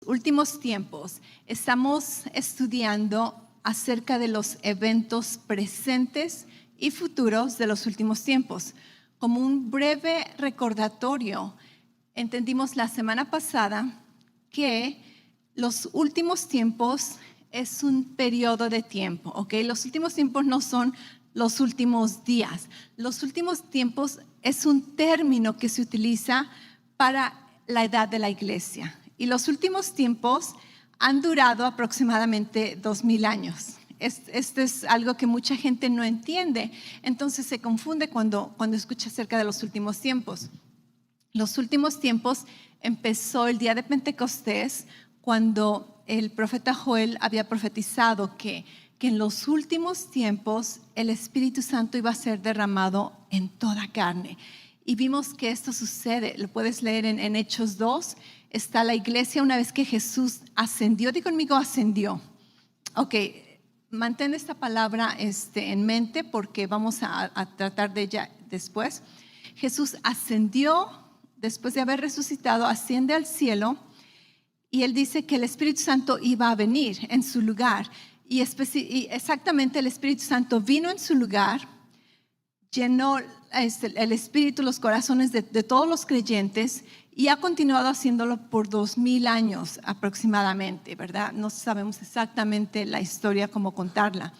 últimos tiempos. Estamos estudiando acerca de los eventos presentes y futuros de los últimos tiempos. Como un breve recordatorio, entendimos la semana pasada que los últimos tiempos es un periodo de tiempo, ¿ok? Los últimos tiempos no son los últimos días. Los últimos tiempos es un término que se utiliza para la edad de la iglesia. Y los últimos tiempos han durado aproximadamente 2000 años. Esto es algo que mucha gente no entiende, entonces se confunde cuando escucha acerca de los últimos tiempos. Los últimos tiempos empezó el día de Pentecostés, cuando el profeta Joel había profetizado que en los últimos tiempos el Espíritu Santo iba a ser derramado en toda carne. Y vimos que esto sucede, lo puedes leer en Hechos 2, está la iglesia una vez que Jesús ascendió, di conmigo ascendió. Ok, mantén esta palabra en mente porque vamos a tratar de ella después. Jesús ascendió después de haber resucitado, asciende al cielo y él dice que el Espíritu Santo iba a venir en su lugar. Y exactamente el Espíritu Santo vino en su lugar, llenó el Espíritu, los corazones de todos los creyentes y ha continuado haciéndolo por 2000 años aproximadamente, ¿verdad? No sabemos exactamente la historia, cómo contarla.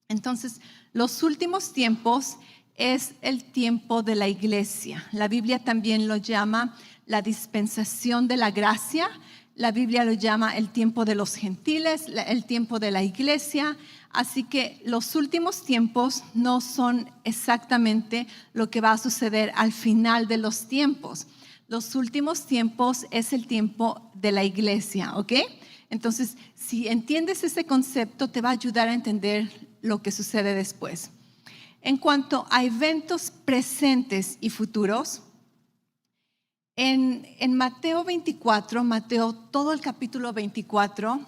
Entonces, los últimos tiempos es el tiempo de la iglesia. La Biblia también lo llama la dispensación de la gracia. La Biblia lo llama el tiempo de los gentiles, el tiempo de la iglesia. Así que los últimos tiempos no son exactamente lo que va a suceder al final de los tiempos. Los últimos tiempos es el tiempo de la iglesia, ¿ok? Entonces, si entiendes ese concepto, te va a ayudar a entender lo que sucede después. En cuanto a eventos presentes y futuros, en Mateo 24, todo el capítulo 24,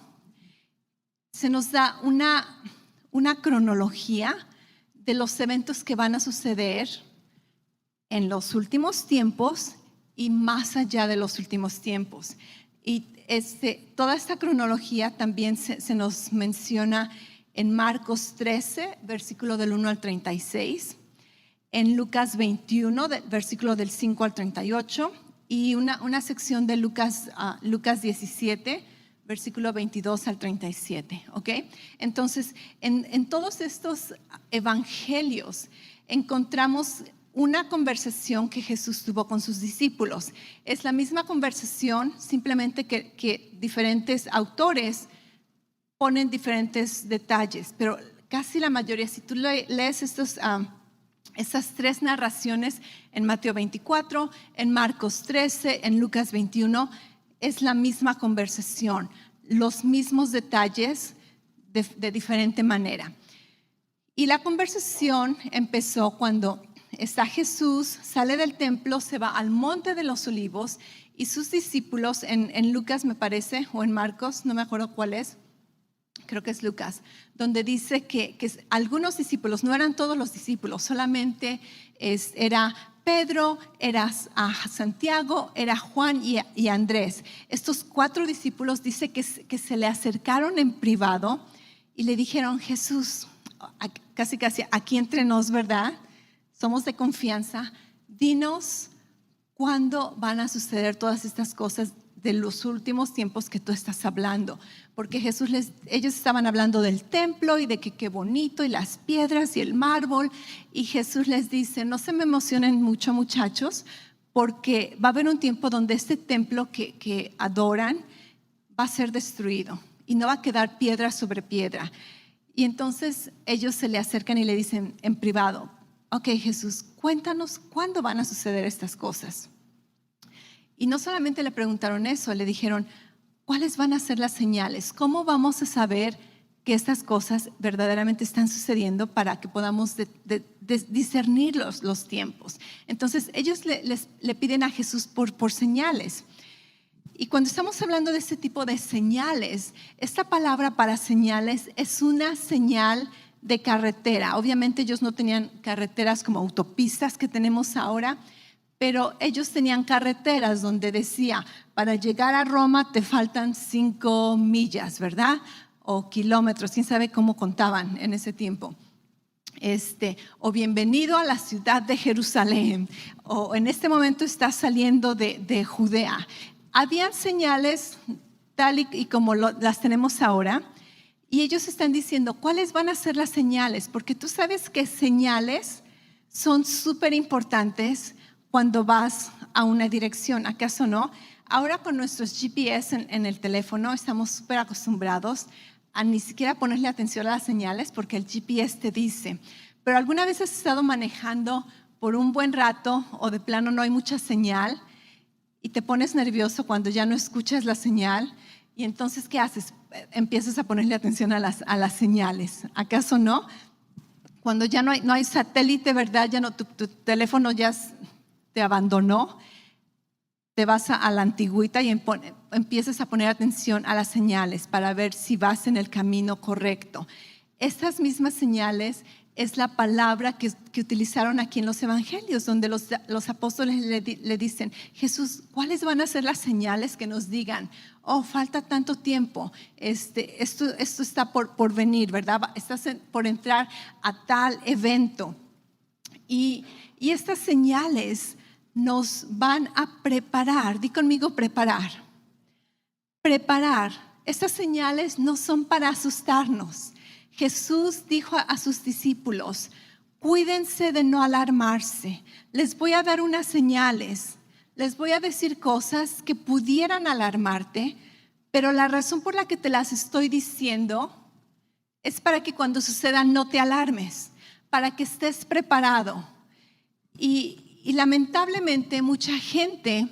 se nos da una cronología de los eventos que van a suceder en los últimos tiempos y más allá de los últimos tiempos. Y toda esta cronología también se nos menciona en Marcos 13, versículo del 1 al 36, en Lucas 21, versículo del 5 al 38, y una sección de Lucas 17, versículo 22 al 37, ¿ok? Entonces, en todos estos evangelios encontramos una conversación que Jesús tuvo con sus discípulos. Es la misma conversación, simplemente que diferentes autores ponen diferentes detalles, pero casi la mayoría, si tú lees estas tres narraciones en Mateo 24, en Marcos 13, en Lucas 21, es la misma conversación, los mismos detalles de diferente manera. Y la conversación empezó cuando está Jesús, sale del templo, se va al monte de los olivos y sus discípulos, en Lucas me parece, o en Marcos, no me acuerdo cuál es, creo que es Lucas, donde dice que algunos discípulos, no eran todos los discípulos, solamente era Pedro, era Santiago, era Juan y Andrés. Estos 4 discípulos dice que se le acercaron en privado y le dijeron: Jesús, casi aquí entre nos, ¿verdad? Somos de confianza, dinos cuándo van a suceder todas estas cosas de los últimos tiempos que tú estás hablando, porque ellos estaban hablando del templo y de que qué bonito y las piedras y el mármol, y Jesús les dice: no se me emocionen mucho, muchachos, porque va a haber un tiempo donde este templo que adoran va a ser destruido y no va a quedar piedra sobre piedra. Y entonces ellos se le acercan y le dicen en privado: ok, Jesús, cuéntanos cuándo van a suceder estas cosas. Y no solamente le preguntaron eso, le dijeron: ¿cuáles van a ser las señales? ¿Cómo vamos a saber que estas cosas verdaderamente están sucediendo para que podamos discernir los tiempos? Entonces ellos le piden a Jesús por señales. Y cuando estamos hablando de este tipo de señales, esta palabra para señales es una señal de carretera. Obviamente ellos no tenían carreteras como autopistas que tenemos ahora, pero ellos tenían carreteras donde decía, para llegar a Roma te faltan 5 millas, ¿verdad? O kilómetros, quién sabe cómo contaban en ese tiempo. O bienvenido a la ciudad de Jerusalén, o en este momento estás saliendo de Judea. Habían señales tal y como las tenemos ahora, y ellos están diciendo, ¿cuáles van a ser las señales? Porque tú sabes que señales son súper importantes cuando vas a una dirección, ¿acaso no? Ahora con nuestros GPS en el teléfono estamos súper acostumbrados a ni siquiera ponerle atención a las señales porque el GPS te dice. Pero alguna vez has estado manejando por un buen rato o de plano no hay mucha señal y te pones nervioso cuando ya no escuchas la señal y entonces ¿qué haces? Empiezas a ponerle atención a las señales, ¿acaso no? Cuando ya no hay satélite, ¿verdad? Ya no, tu teléfono ya te abandonó, te vas a la antigüita y empiezas a poner atención a las señales para ver si vas en el camino correcto. Estas mismas señales es la palabra que utilizaron aquí en los evangelios, donde los apóstoles le dicen, Jesús, ¿cuáles van a ser las señales que nos digan? Oh, falta tanto tiempo, esto está por venir, ¿verdad? Estás por entrar a tal evento. Y estas señales nos van a preparar. Di conmigo preparar. Preparar. Estas señales no son para asustarnos. Jesús dijo a sus discípulos, cuídense de no alarmarse. Les voy a dar unas señales. Les voy a decir cosas que pudieran alarmarte, pero la razón por la que te las estoy diciendo es para que cuando sucedan no te alarmes, para que estés preparado. Y lamentablemente mucha gente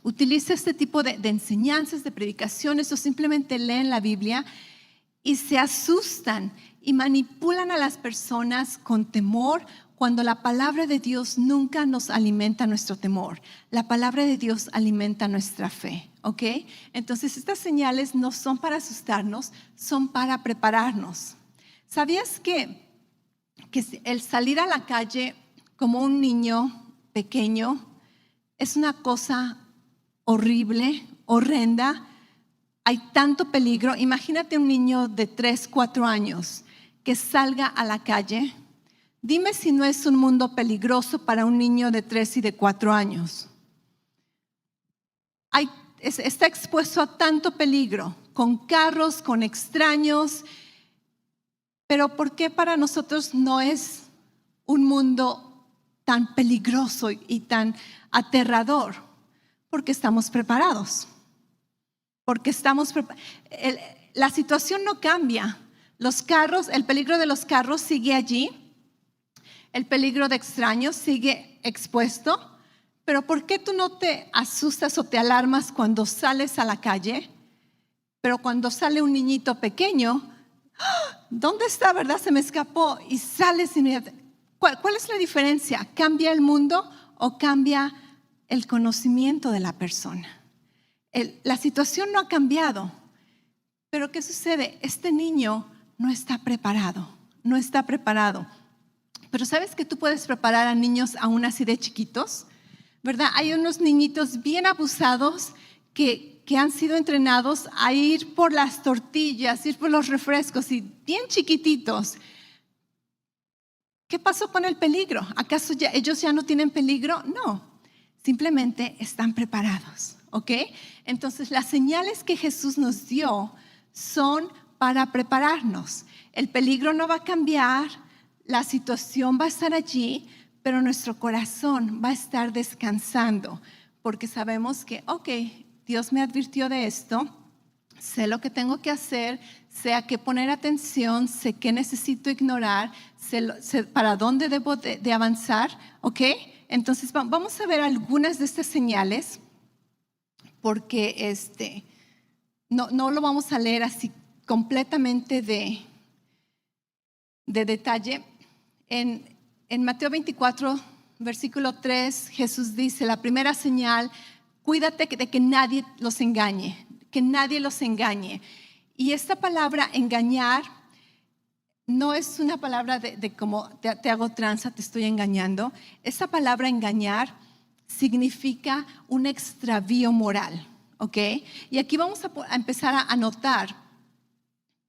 utiliza este tipo de enseñanzas, de predicaciones o simplemente leen la Biblia y se asustan y manipulan a las personas con temor cuando la palabra de Dios nunca nos alimenta nuestro temor. La palabra de Dios alimenta nuestra fe, ¿ok? Entonces estas señales no son para asustarnos, son para prepararnos. ¿Sabías que el salir a la calle como un niño pequeño es una cosa horrible, horrenda? Hay tanto peligro. Imagínate un niño de 3, 4 años que salga a la calle. Dime si no es un mundo peligroso para un niño de 3 y de 4 años. Está expuesto a tanto peligro, con carros, con extraños. Pero ¿por qué para nosotros no es un mundo tan peligroso y tan aterrador? Porque estamos preparados. Porque la situación no cambia. Los carros, el peligro de los carros sigue allí. El peligro de extraños sigue expuesto. Pero ¿por qué tú no te asustas o te alarmas cuando sales a la calle? Pero cuando sale un niñito pequeño, ¿dónde está, verdad? Se me escapó y sales inmediatamente. ¿Cuál es la diferencia? ¿Cambia el mundo o cambia el conocimiento de la persona? La situación no ha cambiado, pero ¿qué sucede? Este niño no está preparado, no está preparado. Pero ¿sabes que tú puedes preparar a niños aún así de chiquitos? ¿Verdad? Hay unos niñitos bien abusados que han sido entrenados a ir por las tortillas, ir por los refrescos y bien chiquititos. ¿Qué pasó con el peligro? ¿Acaso ellos ya no tienen peligro? No, simplemente están preparados. ¿Ok? Entonces las señales que Jesús nos dio son para prepararnos. El peligro no va a cambiar, la situación va a estar allí, pero nuestro corazón va a estar descansando porque sabemos que, ok, Dios me advirtió de esto, sé lo que tengo que hacer, sé a qué poner atención, sé qué necesito ignorar, sé para dónde debo de avanzar, ¿ok? Entonces vamos a ver algunas de estas señales porque no lo vamos a leer así completamente de detalle. En Mateo 24, versículo 3, Jesús dice, la primera señal, cuídate de que nadie los engañe, que nadie los engañe. Y esta palabra engañar no es una palabra de como te hago tranza, te estoy engañando. Esa palabra engañar significa un extravío moral, ¿ok? Y aquí vamos a empezar a notar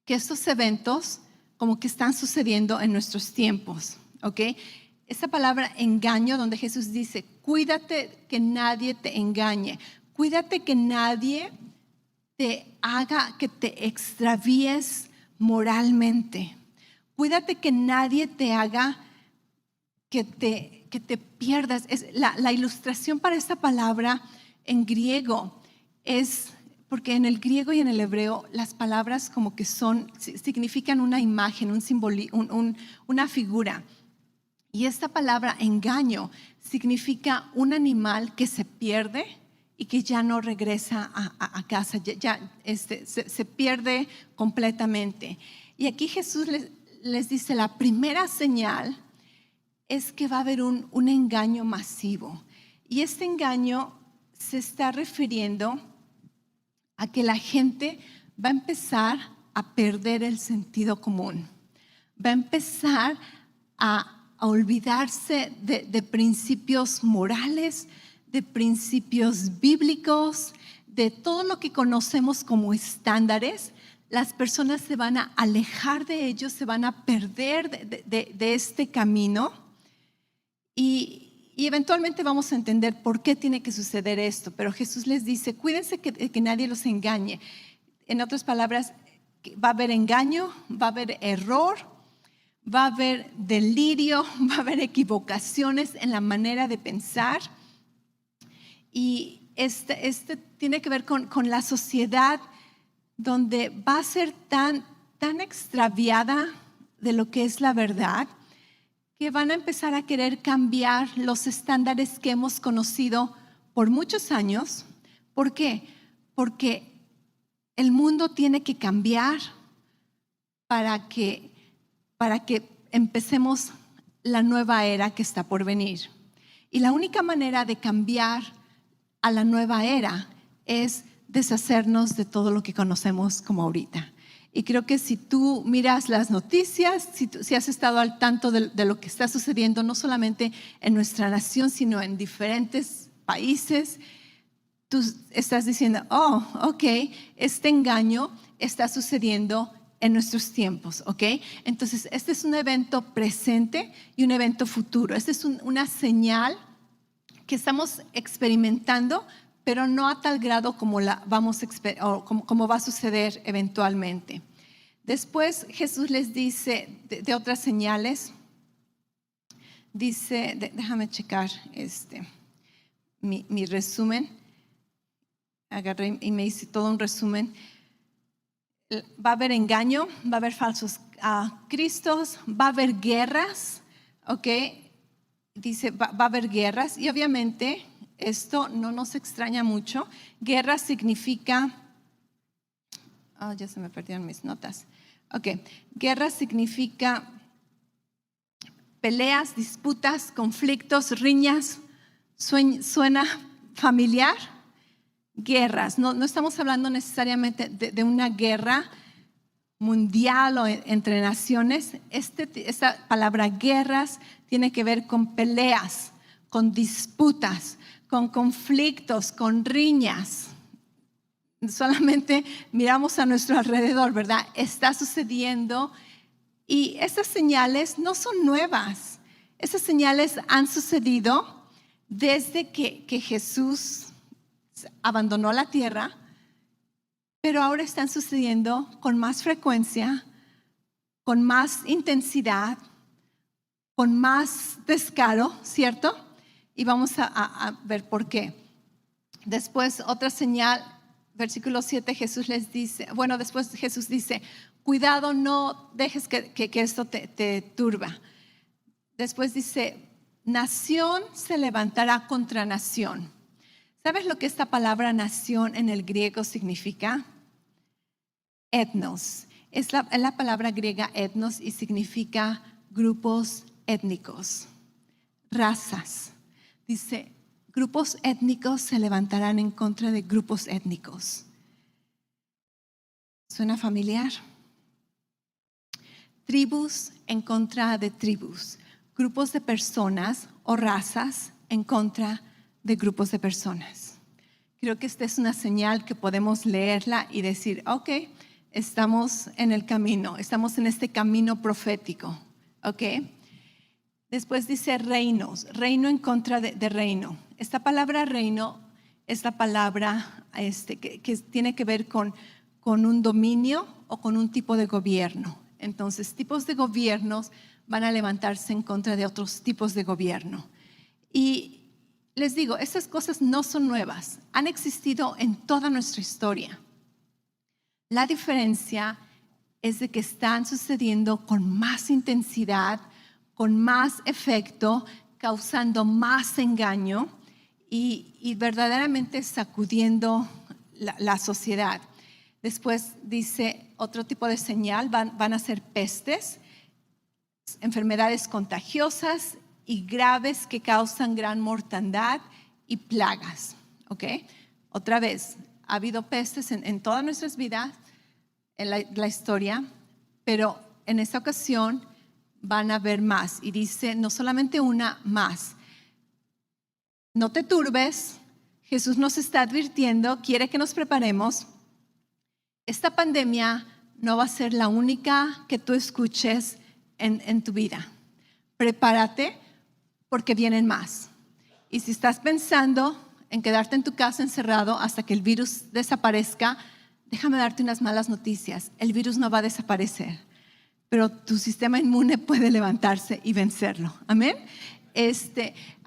que estos eventos como que están sucediendo en nuestros tiempos, ¿ok? Esta palabra engaño, donde Jesús dice, cuídate que nadie te engañe, cuídate que nadie te haga que te extravíes moralmente, cuídate que nadie te haga que te pierdas. La ilustración para esta palabra en griego es, porque en el griego y en el hebreo las palabras como que significan una imagen, una figura. Y esta palabra engaño significa un animal que se pierde y que ya no regresa a casa, se pierde completamente. Y aquí Jesús les dice, la primera señal es que va a haber un engaño masivo. Y este engaño se está refiriendo a que la gente va a empezar a perder el sentido común. Va a empezar a olvidarse de principios morales, de principios bíblicos, de todo lo que conocemos como estándares. Las personas se van a alejar de ellos, se van a perder de este camino. Y eventualmente vamos a entender por qué tiene que suceder esto. Pero Jesús les dice, cuídense que nadie los engañe. En otras palabras, va a haber engaño, va a haber error, va a haber delirio, va a haber equivocaciones en la manera de pensar. Y este tiene que ver con la sociedad donde va a ser tan extraviada de lo que es la verdad, que van a empezar a querer cambiar los estándares que hemos conocido por muchos años. ¿Por qué? Porque el mundo tiene que cambiar para que empecemos la nueva era que está por venir. Y la única manera de cambiar a la nueva era es deshacernos de todo lo que conocemos como ahorita. Y creo que si tú miras las noticias, si has estado al tanto de lo que está sucediendo, no solamente en nuestra nación, sino en diferentes países, tú estás diciendo, oh, ok, este engaño está sucediendo en nuestros tiempos, ¿ok? Entonces, este es un evento presente y un evento futuro. Esta es una señal que estamos experimentando, pero no a tal grado como como va a suceder eventualmente. Después Jesús les dice de otras señales. Dice, déjame checar mi resumen. Agarré y me hice todo un resumen. Va a haber engaño, va a haber falsos cristos, va a haber guerras, ¿ok? Dice, va a haber guerras y obviamente esto no nos extraña mucho. Guerra significa, ya se me perdieron mis notas. Ok, guerra significa peleas, disputas, conflictos, riñas. ¿Suena familiar? Guerras, no estamos hablando necesariamente de una guerra mundial o entre naciones. Esta palabra guerras tiene que ver con peleas, con disputas, con conflictos, con riñas. Solamente miramos a nuestro alrededor, ¿verdad? Está sucediendo y esas señales no son nuevas. Esas señales han sucedido desde que Jesús abandonó la tierra, pero ahora están sucediendo con más frecuencia, con más intensidad, con más descaro, ¿cierto? Y vamos a ver por qué. Después, otra señal, versículo 7, después Jesús dice, cuidado, no dejes que esto te turba. Después dice, nación se levantará contra nación. ¿Sabes lo que esta palabra nación en el griego significa? Etnos. Es la palabra griega etnos y significa grupos étnicos, razas. Dice, grupos étnicos se levantarán en contra de grupos étnicos. ¿Suena familiar? Tribus en contra de tribus. Grupos de personas o razas en contra de grupos de personas. Creo que esta es una señal que podemos leerla y decir, ok, estamos en el camino, estamos en este camino profético, ok. Después dice reinos, reino en contra de reino. Esta palabra reino es la palabra que tiene que ver con un dominio o con un tipo de gobierno. Entonces, tipos de gobiernos van a levantarse en contra de otros tipos de gobierno. Y les digo, estas cosas no son nuevas, han existido en toda nuestra historia. La diferencia es de que están sucediendo con más intensidad, con más efecto, causando más engaño y verdaderamente sacudiendo la sociedad. Después dice otro tipo de señal, van a ser pestes, enfermedades contagiosas y graves que causan gran mortandad y plagas. ¿Ok? Otra vez, ha habido pestes en todas nuestras vidas, en la historia, pero en esta ocasión van a haber más. Y dice, no solamente una, más. No te turbes, Jesús nos está advirtiendo, quiere que nos preparemos. Esta pandemia no va a ser la única que tú escuches en tu vida. Prepárate porque vienen más. Y si estás pensando en quedarte en tu casa encerrado hasta que el virus desaparezca, déjame darte unas malas noticias. El virus no va a desaparecer, pero tu sistema inmune puede levantarse y vencerlo. Amén.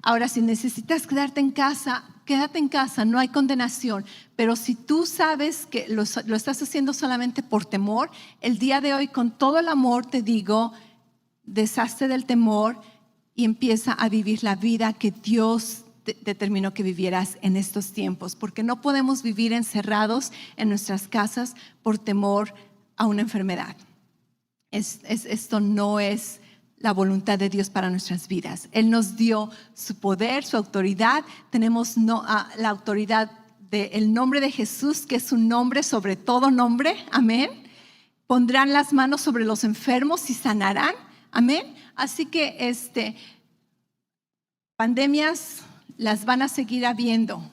Ahora, si necesitas quedarte en casa, quédate en casa, no hay condenación. Pero si tú sabes que lo estás haciendo solamente por temor, el día de hoy con todo el amor te digo, deshazte del temor y empieza a vivir la vida que Dios determinó que vivieras en estos tiempos. Porque no podemos vivir encerrados en nuestras casas por temor a una enfermedad. Esto no es la voluntad de Dios para nuestras vidas. Él nos dio su poder, su autoridad. Tenemos la autoridad del nombre de Jesús, que es un nombre sobre todo nombre. Amén. Pondrán las manos sobre los enfermos y sanarán. Amén. Así que pandemias las van a seguir habiendo.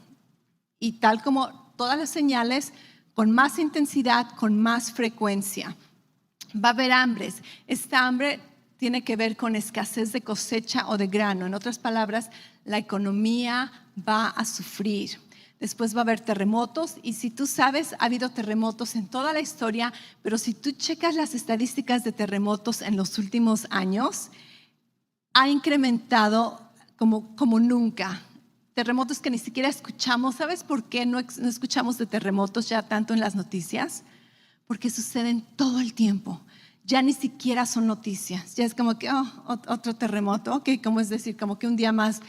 Y tal como todas las señales, con más intensidad, con más frecuencia. Va a haber hambres. Esta hambre tiene que ver con escasez de cosecha o de grano. En otras palabras, la economía va a sufrir. Después va a haber terremotos y si tú sabes, ha habido terremotos en toda la historia, pero si tú checas las estadísticas de terremotos en los últimos años, ha incrementado como nunca. Terremotos que ni siquiera escuchamos. ¿Sabes por qué no escuchamos de terremotos ya tanto en las noticias? Porque suceden todo el tiempo. Ya ni siquiera son noticias. Ya es como que, otro terremoto. Ok, como es decir, como que un día más.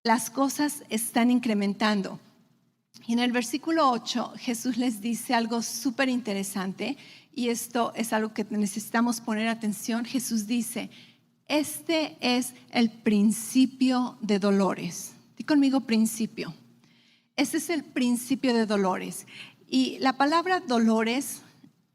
Las cosas están incrementando. Y en el versículo 8, Jesús les dice algo súper interesante. Y esto es algo que necesitamos poner atención. Jesús dice, este es el principio de dolores. Di conmigo principio. Este es el principio de dolores. Y la palabra dolores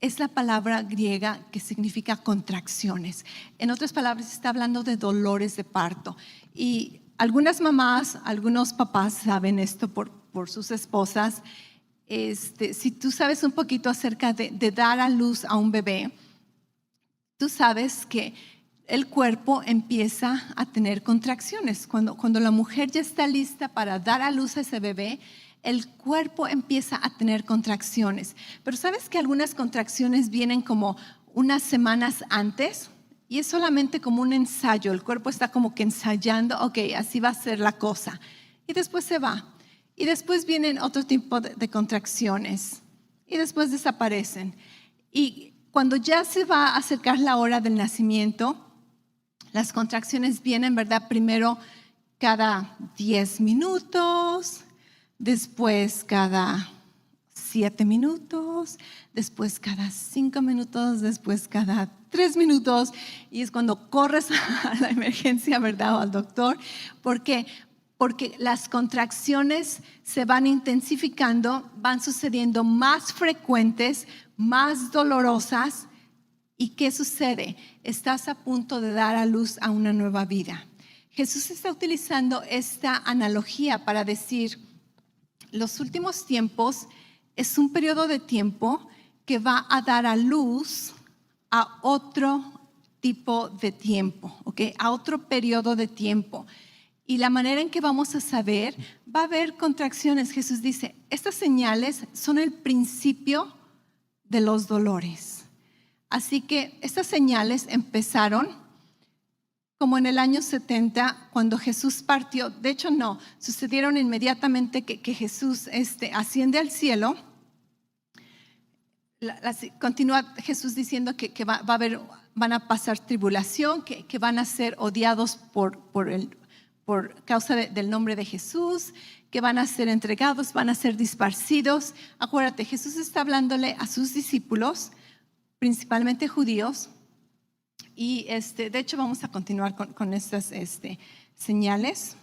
es la palabra griega que significa contracciones. En otras palabras, está hablando de dolores de parto. Y algunas mamás, algunos papás saben esto por sus esposas. Si tú sabes un poquito acerca de dar a luz a un bebé, tú sabes que el cuerpo empieza a tener contracciones. Cuando la mujer ya está lista para dar a luz a ese bebé, el cuerpo empieza a tener contracciones. Pero ¿sabes que algunas contracciones vienen como unas semanas antes? Y es solamente como un ensayo. El cuerpo está como que ensayando, ok, así va a ser la cosa. Y después se va. Y después vienen otro tipo de contracciones. Y después desaparecen. Y cuando ya se va a acercar la hora del nacimiento, las contracciones vienen, ¿verdad? Primero cada 10 minutos. Después cada 7 minutos, después cada 5 minutos, después cada 3 minutos. Y es cuando corres a la emergencia, ¿verdad? O al doctor. ¿Por qué? Porque las contracciones se van intensificando, van sucediendo más frecuentes, más dolorosas. ¿Y qué sucede? Estás a punto de dar a luz a una nueva vida. Jesús está utilizando esta analogía para decir, los últimos tiempos es un periodo de tiempo que va a dar a luz a otro tipo de tiempo, ¿ok? A otro periodo de tiempo. Y la manera en que vamos a saber, va a haber contracciones. Jesús dice, estas señales son el principio de los dolores. Así que estas señales empezaron como en el año 70, cuando Jesús partió. De hecho, no, sucedieron inmediatamente que Jesús asciende al cielo. Continúa Jesús diciendo que van a pasar tribulación, que van a ser odiados por causa del nombre de Jesús, que van a ser entregados, van a ser disparcidos. Acuérdate, Jesús está hablándole a sus discípulos, principalmente judíos, y de hecho vamos a continuar con estas señales.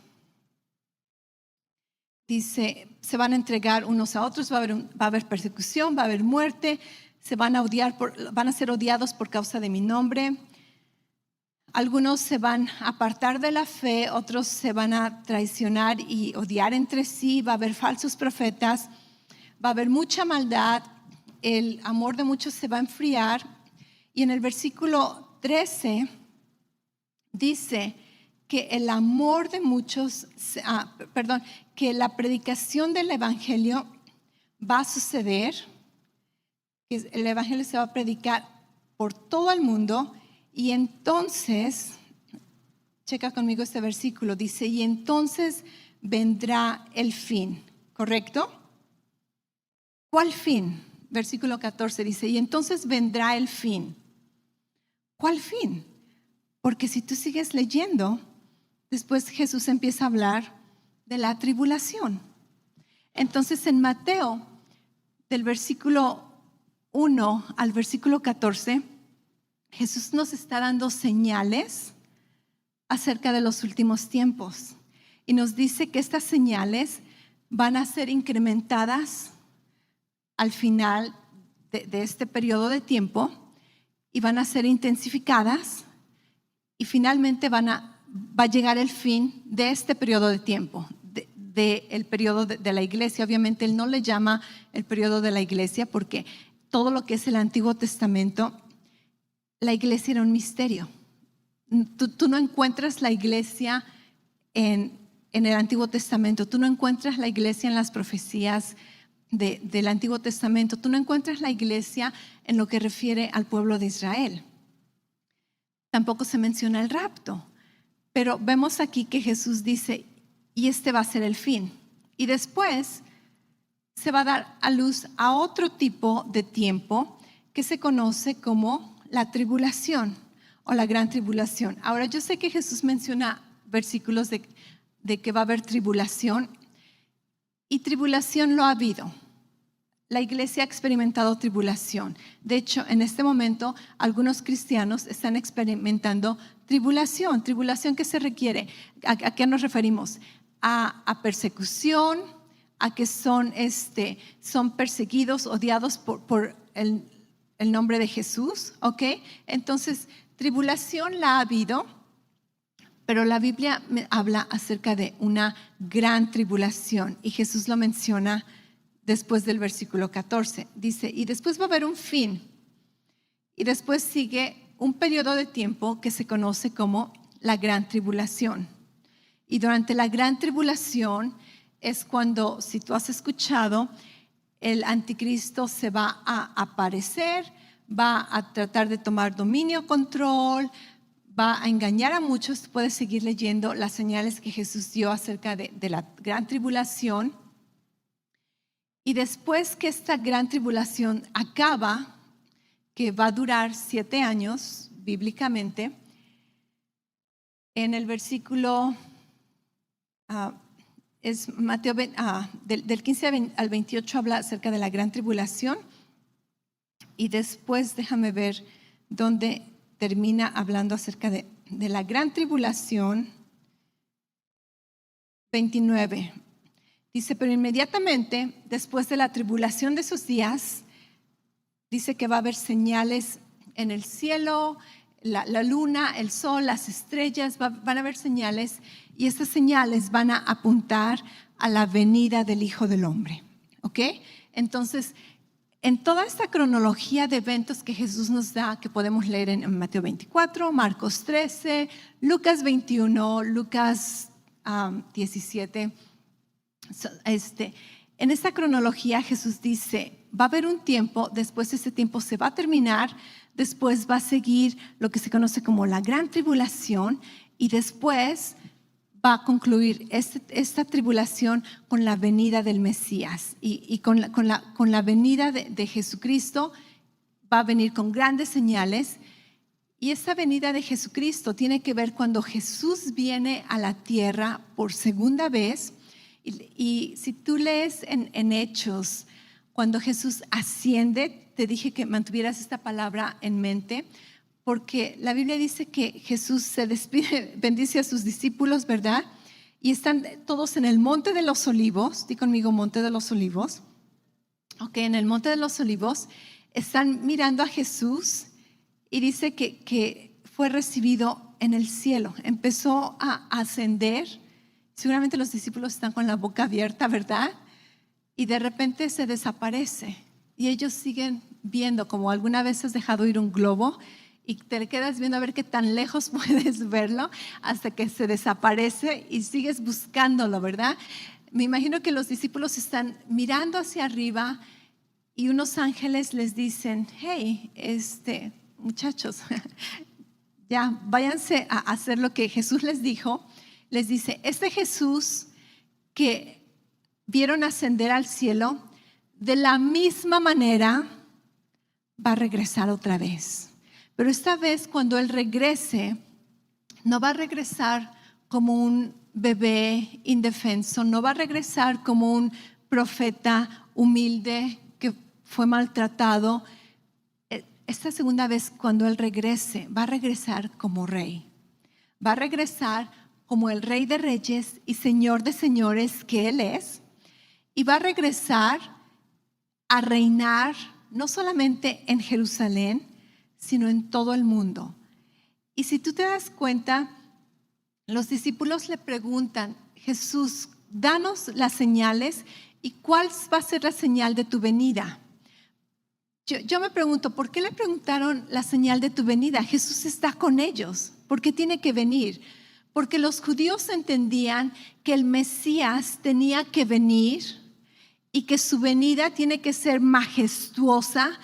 Dice, se van a entregar unos a otros, va a haber persecución, va a haber muerte, van a ser odiados por causa de mi nombre. Algunos se van a apartar de la fe, otros se van a traicionar y odiar entre sí, va a haber falsos profetas, va a haber mucha maldad, el amor de muchos se va a enfriar. Y en el versículo 13 dice que el amor de muchos, que la predicación del evangelio va a suceder, que el evangelio se va a predicar por todo el mundo. Y entonces, checa conmigo este versículo, dice, y entonces vendrá el fin, ¿correcto? ¿Cuál fin? Versículo 14 dice, y entonces vendrá el fin. ¿Cuál fin? Porque si tú sigues leyendo, después Jesús empieza a hablar de la tribulación. Entonces en Mateo, del versículo 1 al versículo 14, Jesús nos está dando señales acerca de los últimos tiempos y nos dice que estas señales van a ser incrementadas al final de este periodo de tiempo y van a ser intensificadas y finalmente va a llegar el fin de este periodo de tiempo, del periodo de la iglesia. Obviamente él no le llama el periodo de la iglesia porque todo lo que es el Antiguo Testamento, la iglesia era un misterio. Tú no encuentras la iglesia en el Antiguo Testamento, tú no encuentras la iglesia en las profecías del Antiguo Testamento, tú no encuentras la iglesia en lo que refiere al pueblo de Israel. Tampoco se menciona el rapto, pero vemos aquí que Jesús dice, y este va a ser el fin. Y después se va a dar a luz a otro tipo de tiempo que se conoce como la tribulación o la gran tribulación. Ahora, yo sé que Jesús menciona versículos de que va a haber tribulación, y tribulación lo ha habido. La iglesia ha experimentado tribulación. De hecho, en este momento, algunos cristianos están experimentando tribulación. ¿Tribulación qué se requiere? ¿A qué nos referimos? A persecución, a que son perseguidos, odiados por el nombre de Jesús, ¿ok? Entonces, tribulación la ha habido, pero la Biblia me habla acerca de una gran tribulación y Jesús lo menciona después del versículo 14. Dice, y después va a haber un fin y después sigue un periodo de tiempo que se conoce como la gran tribulación. Y durante la gran tribulación es cuando, si tú has escuchado, el anticristo se va a aparecer, va a tratar de tomar dominio, control, va a engañar a muchos. Puedes seguir leyendo las señales que Jesús dio acerca de la gran tribulación. Y después que esta gran tribulación acaba, que va a durar 7 años bíblicamente, en el versículo es Mateo del 15 al 28 habla acerca de la gran tribulación, y después déjame ver dónde termina hablando acerca de la gran tribulación. 29 dice, pero inmediatamente después de la tribulación de esos días, dice que va a haber señales en el cielo, la luna, el sol, las estrellas, van a haber señales y estas señales van a apuntar a la venida del Hijo del Hombre. ¿Ok? Entonces, en toda esta cronología de eventos que Jesús nos da, que podemos leer en Mateo 24, Marcos 13, Lucas 21, Lucas 17, en esta cronología Jesús dice, va a haber un tiempo, después de ese tiempo se va a terminar, después va a seguir lo que se conoce como la gran tribulación y después va a concluir esta tribulación con la venida del Mesías y con la venida de Jesucristo va a venir con grandes señales y esta venida de Jesucristo tiene que ver cuando Jesús viene a la tierra por segunda vez y si tú lees en Hechos, cuando Jesús asciende, te dije que mantuvieras esta palabra en mente, porque la Biblia dice que Jesús se despide, bendice a sus discípulos, ¿verdad? Y están todos en el Monte de los Olivos, di conmigo Monte de los Olivos. Ok, en el Monte de los Olivos están mirando a Jesús y dice que fue recibido en el cielo, empezó a ascender. Seguramente los discípulos están con la boca abierta, ¿verdad? Y de repente se desaparece y ellos siguen viendo, como alguna vez has dejado ir un globo y te quedas viendo a ver qué tan lejos puedes verlo hasta que se desaparece y sigues buscándolo, ¿verdad? Me imagino que los discípulos están mirando hacia arriba y unos ángeles les dicen, hey, muchachos, ya váyanse a hacer lo que Jesús les dijo. Les dice, Jesús que vieron ascender al cielo, de la misma manera va a regresar otra vez. Pero esta vez cuando Él regrese, no va a regresar como un bebé indefenso, no va a regresar como un profeta humilde que fue maltratado. Esta segunda vez cuando Él regrese, va a regresar como rey. Va a regresar como el Rey de Reyes y Señor de Señores que Él es. Y va a regresar a reinar no solamente en Jerusalén, sino en todo el mundo. Y si tú te das cuenta, los discípulos le preguntan, Jesús, danos las señales y cuál va a ser la señal de tu venida. Yo me pregunto, ¿por qué le preguntaron la señal de tu venida? Jesús está con ellos, ¿por qué tiene que venir? Porque los judíos entendían que el Mesías tenía que venir y que su venida tiene que ser majestuosa,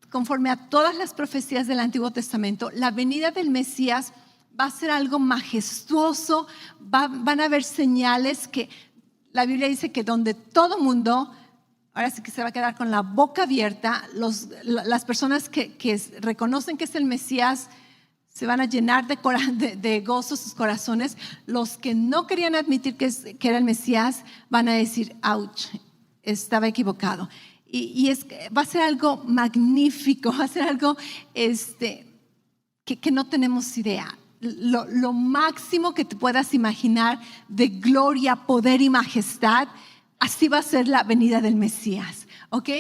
conforme a todas las profecías del Antiguo Testamento. La venida del Mesías va a ser algo majestuoso, van a haber señales que la Biblia dice que donde todo mundo, ahora sí que se va a quedar con la boca abierta, las personas que reconocen que es el Mesías se van a llenar de gozo sus corazones. Los que no querían admitir que era el Mesías van a decir, ouch, estaba equivocado. Y va a ser algo magnífico, va a ser algo que no tenemos idea. Lo máximo que te puedas imaginar de gloria, poder y majestad, así va a ser la venida del Mesías. ¿Ok?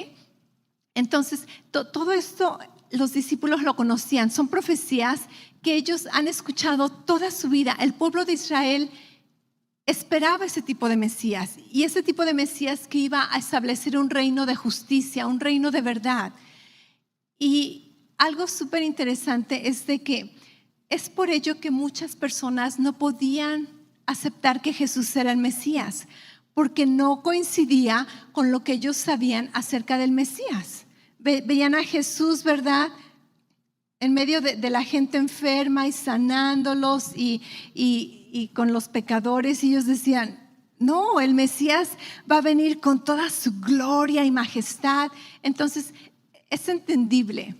Entonces, todo esto los discípulos lo conocían. Son profecías que ellos han escuchado toda su vida. El pueblo de Israel esperaba ese tipo de Mesías y ese tipo de Mesías que iba a establecer un reino de justicia, un reino de verdad. Y algo súper interesante es de que es por ello que muchas personas no podían aceptar que Jesús era el Mesías, porque no coincidía con lo que ellos sabían acerca del Mesías. Veían a Jesús, ¿verdad?, en medio de la gente enferma y sanándolos y con los pecadores, y ellos decían, no, el Mesías va a venir con toda su gloria y majestad. Entonces es entendible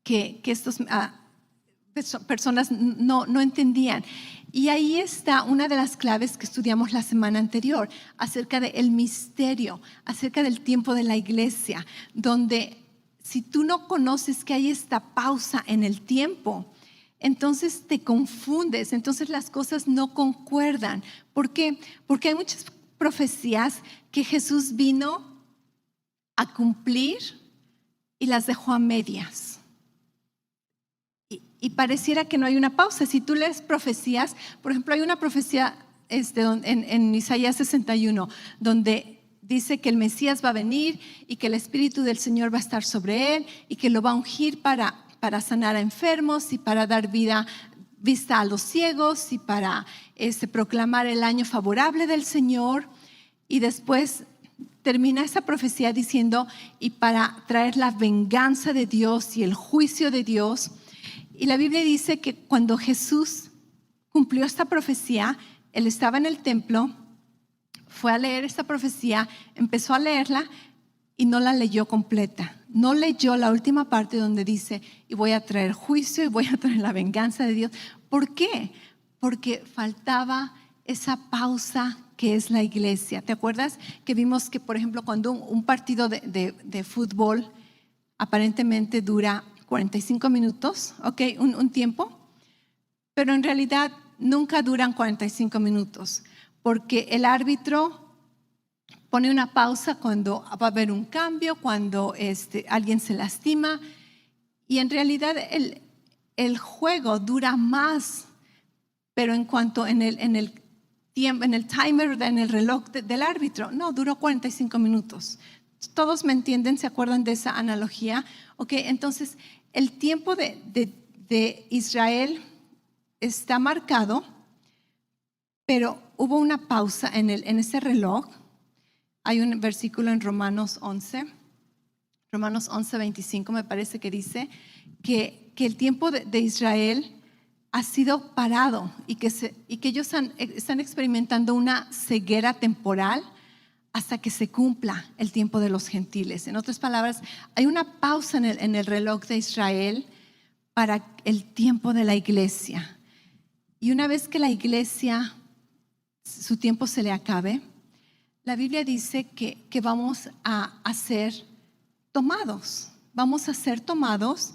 que estas personas no entendían. Y ahí está una de las claves que estudiamos la semana anterior, acerca del misterio, acerca del tiempo de la iglesia, donde si tú no conoces que hay esta pausa en el tiempo, entonces te confundes, entonces las cosas no concuerdan. ¿Por qué? Porque hay muchas profecías que Jesús vino a cumplir y las dejó a medias. y pareciera que no hay una pausa. Si tú lees profecías, por ejemplo, hay una profecía en Isaías 61, donde dice que el Mesías va a venir y que el Espíritu del Señor va a estar sobre él y que lo va a ungir para sanar a enfermos y para dar vista a los ciegos y para proclamar el año favorable del Señor. Y después termina esa profecía diciendo, y para traer la venganza de Dios y el juicio de Dios. Y la Biblia dice que cuando Jesús cumplió esta profecía, él estaba en el templo, fue a leer esta profecía, empezó a leerla y no la leyó completa. No leyó la última parte donde dice, y voy a traer juicio y voy a traer la venganza de Dios. ¿Por qué? Porque faltaba esa pausa que es la iglesia. ¿Te acuerdas que vimos que, por ejemplo, cuando un partido de fútbol aparentemente dura 45 minutos, ¿ok? Un tiempo, pero en realidad nunca duran 45 minutos, porque el árbitro pone una pausa cuando va a haber un cambio, cuando alguien se lastima, y en realidad el juego dura más, pero en cuanto en el tiempo, en el timer, en el reloj del árbitro, no, duró 45 minutos. ¿Todos me entienden? ¿Se acuerdan de esa analogía? Ok, entonces el tiempo de Israel está marcado, pero hubo una pausa en ese reloj. Hay un versículo en Romanos 11, 25 me parece que dice que el tiempo de Israel ha sido parado y que ellos están experimentando una ceguera temporal hasta que se cumpla el tiempo de los gentiles. En otras palabras, hay una pausa en el reloj de Israel para el tiempo de la iglesia. Y una vez que la iglesia, su tiempo se le acabe, la Biblia dice que vamos a ser tomados. Vamos a ser tomados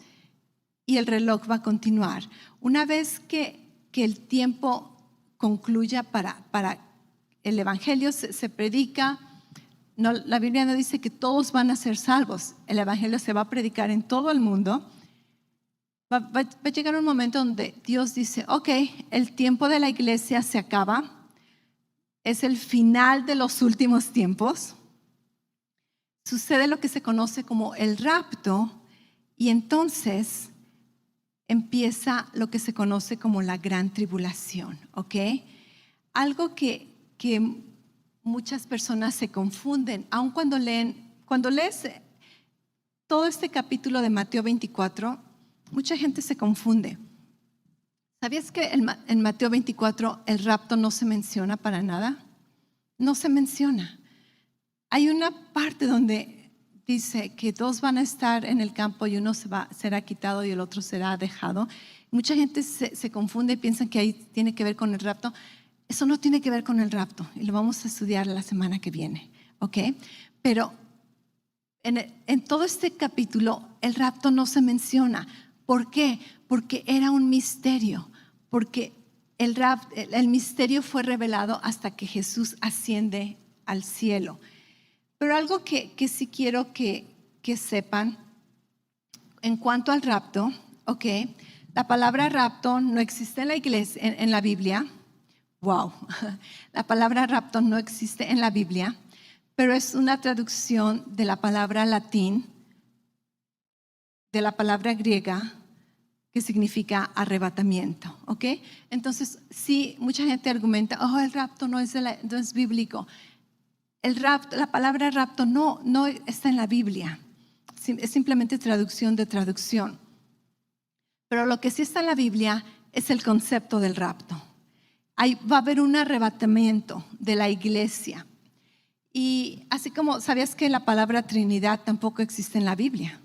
y el reloj va a continuar. Una vez que el tiempo concluya para el evangelio se predica, no, la Biblia no dice que todos van a ser salvos. El evangelio se va a predicar en todo el mundo. Va a llegar un momento donde Dios dice, ok, el tiempo de la iglesia se acaba. Es el final de los últimos tiempos. Sucede lo que se conoce como el rapto y entonces empieza lo que se conoce como la gran tribulación, ¿ok? Algo que muchas personas se confunden, aun cuando lees todo este capítulo de Mateo 24, mucha gente se confunde. ¿Sabías que en Mateo 24 el rapto no se menciona para nada? No se menciona. Hay una parte donde dice que dos van a estar en el campo y uno será quitado y el otro será dejado. Mucha gente se confunde y piensa que ahí tiene que ver con el rapto. Eso no tiene que ver con el rapto y lo vamos a estudiar la semana que viene, ¿ok? Pero en todo este capítulo el rapto no se menciona. ¿Por qué? Porque era un misterio, porque el misterio fue revelado hasta que Jesús asciende al cielo. Pero algo que sí quiero que sepan en cuanto al rapto, ¿ok? La palabra rapto no existe en la iglesia, en la Biblia. Wow, la palabra rapto no existe en la Biblia, pero es una traducción de la palabra latín, de la palabra griega, que significa arrebatamiento, ¿ok? Entonces, sí, mucha gente argumenta, el rapto no es bíblico. La palabra rapto no está en la Biblia, es simplemente traducción de traducción. Pero lo que sí está en la Biblia es el concepto del rapto. Va a haber un arrebatamiento de la iglesia. Y así como sabías que la palabra Trinidad tampoco existe en la Biblia,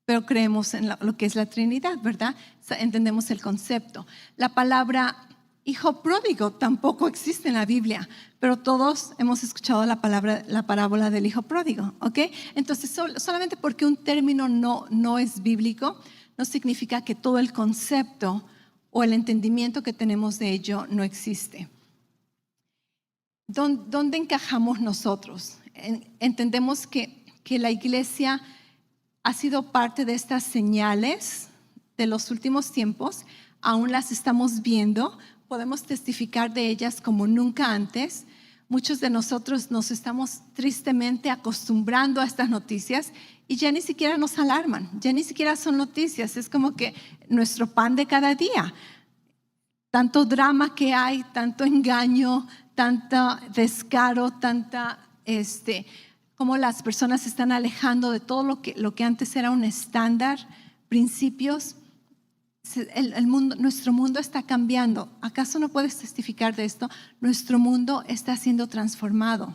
pero creemos en lo que es la Trinidad, ¿verdad? Entendemos el concepto. La palabra hijo pródigo tampoco existe en la Biblia, pero todos hemos escuchado la parábola del hijo pródigo, ¿ok? Entonces, solamente porque un término no es bíblico, no significa que todo el concepto o el entendimiento que tenemos de ello no existe. ¿Dónde encajamos nosotros? Entendemos que la iglesia ha sido parte de estas señales de los últimos tiempos, aún las estamos viendo, podemos testificar de ellas como nunca antes. Muchos de nosotros nos estamos tristemente acostumbrando a estas noticias y ya ni siquiera nos alarman, ya ni siquiera son noticias, es como que nuestro pan de cada día. Tanto drama que hay, tanto engaño, tanto descaro, como las personas se están alejando de todo lo que antes era un estándar, principios. Nuestro mundo está cambiando. ¿Acaso no puedes testificar de esto? Nuestro mundo está siendo transformado.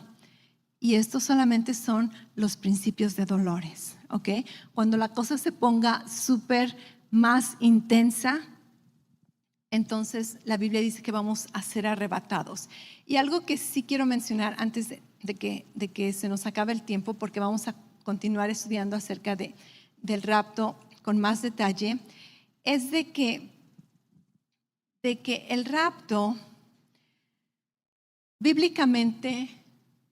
Y estos solamente son los principios de dolores, ¿ok? Cuando la cosa se ponga súper más intensa, entonces la Biblia dice que vamos a ser arrebatados. Y algo que sí quiero mencionar antes de que se nos acabe el tiempo, porque vamos a continuar estudiando acerca del rapto con más detalle, es de que el rapto bíblicamente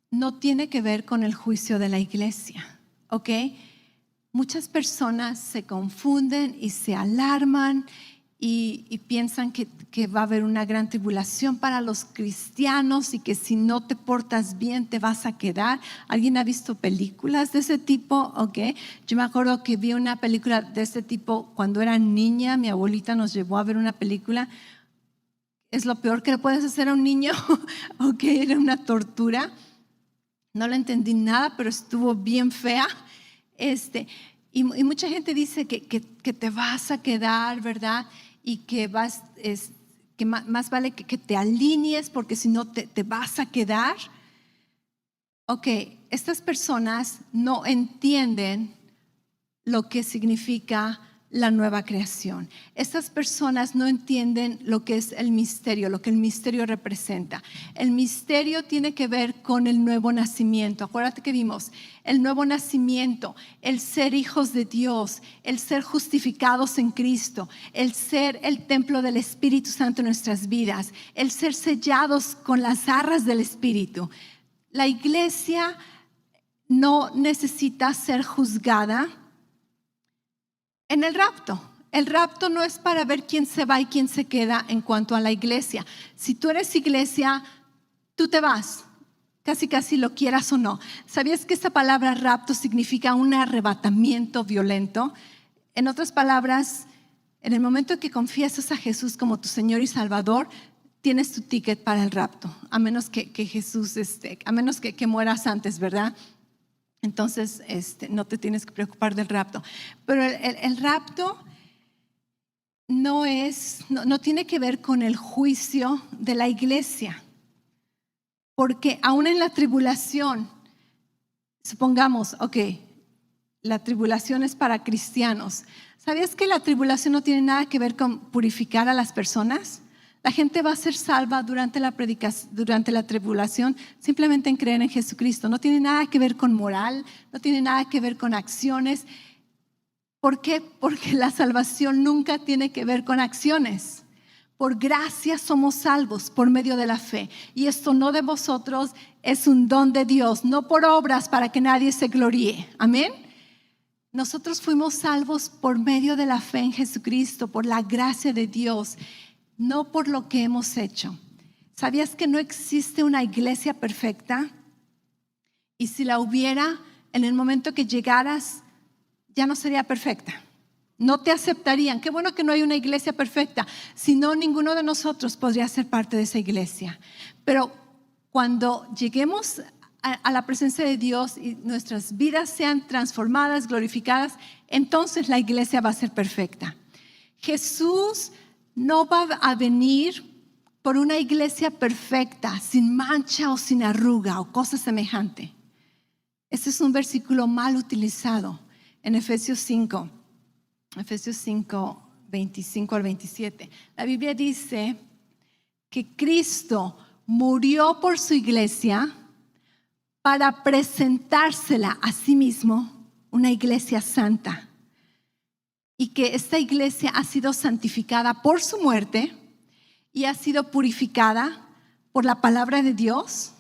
no tiene que ver con el juicio de la iglesia, ¿ok? Muchas personas se confunden y se alarman y piensan que va a haber una gran tribulación para los cristianos y que si no te portas bien te vas a quedar. ¿Alguien ha visto películas de ese tipo? Okay. Yo me acuerdo que vi una película de ese tipo cuando era niña. Mi abuelita nos llevó a ver una película. Es lo peor que le puedes hacer a un niño. Okay, era una tortura. No le entendí nada, pero estuvo bien fea. Y mucha gente dice que te vas a quedar, ¿verdad? Y que más vale que te alinees porque si no te vas a quedar. Ok, estas personas no entienden lo que significa la nueva creación. Estas personas no entienden lo que es el misterio, lo que el misterio representa. El misterio tiene que ver con el nuevo nacimiento. Acuérdate que vimos el nuevo nacimiento, el ser hijos de Dios, el ser justificados en Cristo, el ser el templo del Espíritu Santo en nuestras vidas, el ser sellados con las arras del Espíritu. La iglesia no necesita ser juzgada en el rapto. El rapto no es para ver quién se va y quién se queda en cuanto a la iglesia. Si tú eres iglesia, tú te vas, casi lo quieras o no. ¿Sabías que esta palabra rapto significa un arrebatamiento violento? En otras palabras, en el momento que confiesas a Jesús como tu Señor y Salvador, tienes tu ticket para el rapto, a menos que Jesús a menos que mueras antes, ¿verdad? Entonces, no te tienes que preocupar del rapto. Pero el rapto no tiene que ver con el juicio de la iglesia. Porque aún en la tribulación, supongamos, ok, la tribulación es para cristianos. ¿Sabías que la tribulación no tiene nada que ver con purificar a las personas? La gente va a ser salva durante la tribulación simplemente en creer en Jesucristo. No tiene nada que ver con moral, no tiene nada que ver con acciones. ¿Por qué? Porque la salvación nunca tiene que ver con acciones. Por gracia somos salvos por medio de la fe. Y esto no de vosotros, es un don de Dios, no por obras para que nadie se gloríe. Amén. Nosotros fuimos salvos por medio de la fe en Jesucristo, por la gracia de Dios. No por lo que hemos hecho. ¿Sabías que no existe una iglesia perfecta? Y si la hubiera, en el momento que llegaras, ya no sería perfecta. No te aceptarían. Qué bueno que no hay una iglesia perfecta. Si no, ninguno de nosotros podría ser parte de esa iglesia. Pero cuando lleguemos a la presencia de Dios y nuestras vidas sean transformadas, glorificadas, entonces la iglesia va a ser perfecta. Jesús no va a venir por una iglesia perfecta, sin mancha o sin arruga o cosa semejante. Este es un versículo mal utilizado en Efesios 5, 25 al 27. La Biblia dice que Cristo murió por su iglesia para presentársela a sí mismo, una iglesia santa. Y que esta iglesia ha sido santificada por su muerte y ha sido purificada por la palabra de Dios.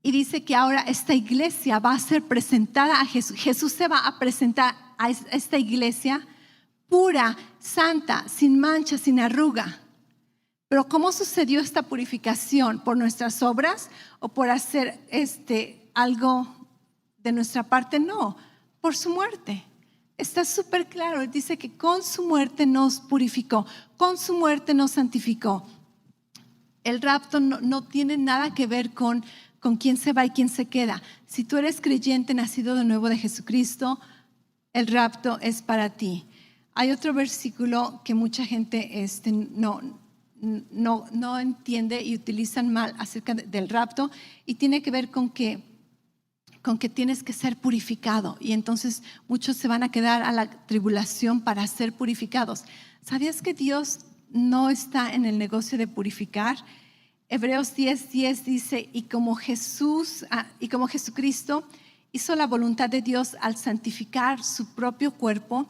Y dice que ahora esta iglesia va a ser presentada a Jesús. Jesús se va a presentar a esta iglesia pura, santa, sin mancha, sin arruga. Pero ¿cómo sucedió esta purificación? ¿Por nuestras obras o por hacer algo de nuestra parte? No, por su muerte. Está súper claro, dice que con su muerte nos purificó, con su muerte nos santificó. El rapto no tiene nada que ver con quién se va y quién se queda. Si tú eres creyente, nacido de nuevo de Jesucristo, el rapto es para ti. Hay otro versículo que mucha gente no entiende y utilizan mal acerca del rapto, y tiene que ver con que tienes que ser purificado, y entonces muchos se van a quedar a la tribulación para ser purificados. ¿Sabías que Dios no está en el negocio de purificar? Hebreos 10:10 dice, y como Jesucristo hizo la voluntad de Dios al santificar su propio cuerpo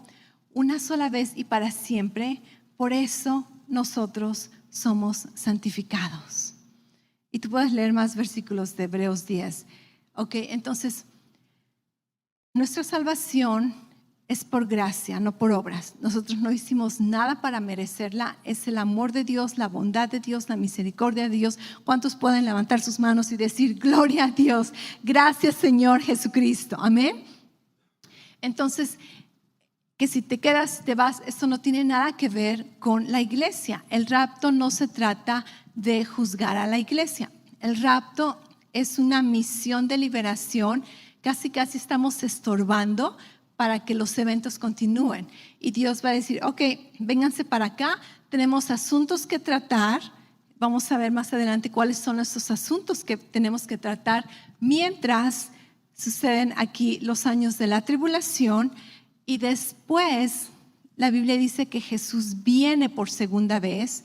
una sola vez y para siempre, por eso nosotros somos santificados. Y tú puedes leer más versículos de Hebreos 10. Ok, entonces, nuestra salvación es por gracia, no por obras. Nosotros no hicimos nada para merecerla. Es el amor de Dios, la bondad de Dios, la misericordia de Dios. ¿Cuántos pueden levantar sus manos y decir, gloria a Dios? Gracias, Señor Jesucristo. Amén. Entonces, que si te quedas, te vas, esto no tiene nada que ver con la iglesia. El rapto no se trata de juzgar a la iglesia. El rapto es una misión de liberación. Casi estamos estorbando para que los eventos continúen. Y Dios va a decir, ok, vénganse para acá, tenemos asuntos que tratar. Vamos a ver más adelante cuáles son estos asuntos que tenemos que tratar mientras suceden aquí los años de la tribulación. Y después la Biblia dice que Jesús viene por segunda vez.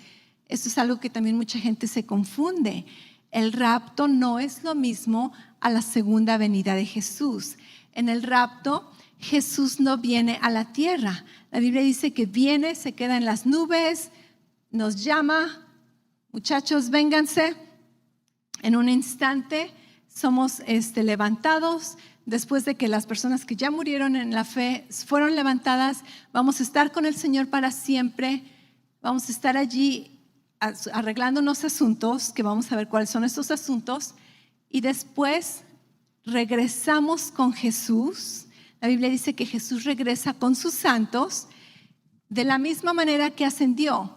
Esto es algo que también mucha gente se confunde. El rapto no es lo mismo a la segunda venida de Jesús. En el rapto, Jesús no viene a la tierra. La Biblia dice que viene, se queda en las nubes, nos llama, muchachos, vénganse. En un instante somos levantados. Después de que las personas que ya murieron en la fe fueron levantadas, vamos a estar con el Señor para siempre. Vamos a estar allí arreglando unos asuntos, que vamos a ver cuáles son estos asuntos, y después regresamos con Jesús. La Biblia dice que Jesús regresa con sus santos de la misma manera que ascendió.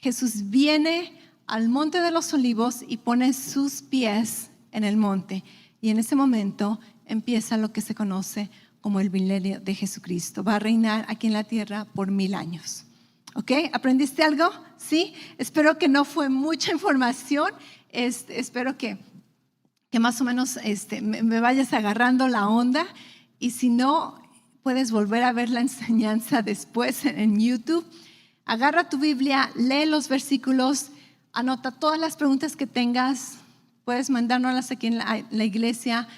Jesús viene al monte de los olivos y pone sus pies en el monte, y en ese momento empieza lo que se conoce como el milenio de Jesucristo. Va a reinar aquí en la tierra por 1000 años. ¿Ok? ¿Aprendiste algo? ¿Sí? Espero que no fue mucha información. Espero que más o menos me vayas agarrando la onda. Y si no, puedes volver a ver la enseñanza después en YouTube. Agarra tu Biblia, lee los versículos, anota todas las preguntas que tengas. Puedes mandárnoslas aquí en la iglesia.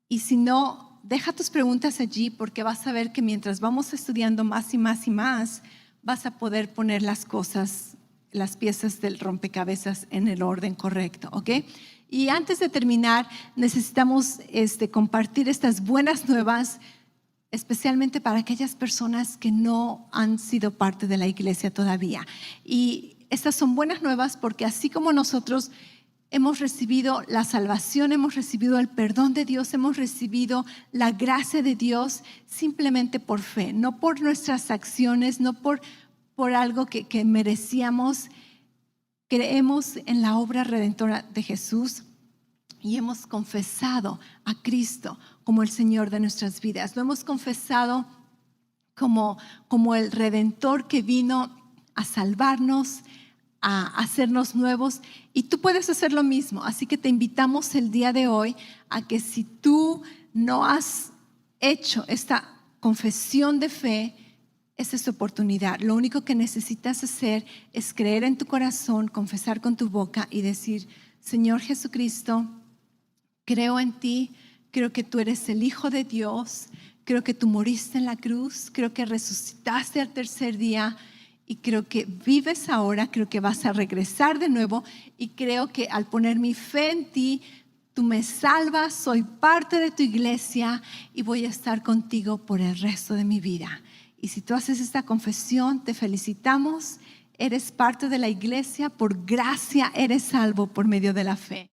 Y si no, deja tus preguntas allí, porque vas a ver que mientras vamos estudiando más y más y más, vas a poder poner las cosas, las piezas del rompecabezas en el orden correcto, ¿ok? Y antes de terminar, necesitamos compartir estas buenas nuevas, especialmente para aquellas personas que no han sido parte de la iglesia todavía. Y estas son buenas nuevas porque así como nosotros hemos recibido la salvación, hemos recibido el perdón de Dios, hemos recibido la gracia de Dios simplemente por fe, no por nuestras acciones, no por algo que merecíamos. Creemos en la obra redentora de Jesús y hemos confesado a Cristo como el Señor de nuestras vidas. Lo hemos confesado como el Redentor que vino a salvarnos, a hacernos nuevos, y tú puedes hacer lo mismo. Así que te invitamos el día de hoy a que si tú no has hecho esta confesión de fe, esa es tu oportunidad. Lo único que necesitas hacer es creer en tu corazón, confesar con tu boca y decir: Señor Jesucristo, creo en ti, creo que tú eres el Hijo de Dios, creo que tú moriste en la cruz, creo que resucitaste al tercer día, y creo que vives ahora, creo que vas a regresar de nuevo, y creo que al poner mi fe en ti, tú me salvas, soy parte de tu iglesia y voy a estar contigo por el resto de mi vida. Y si tú haces esta confesión, te felicitamos. Eres parte de la iglesia, por gracia eres salvo por medio de la fe.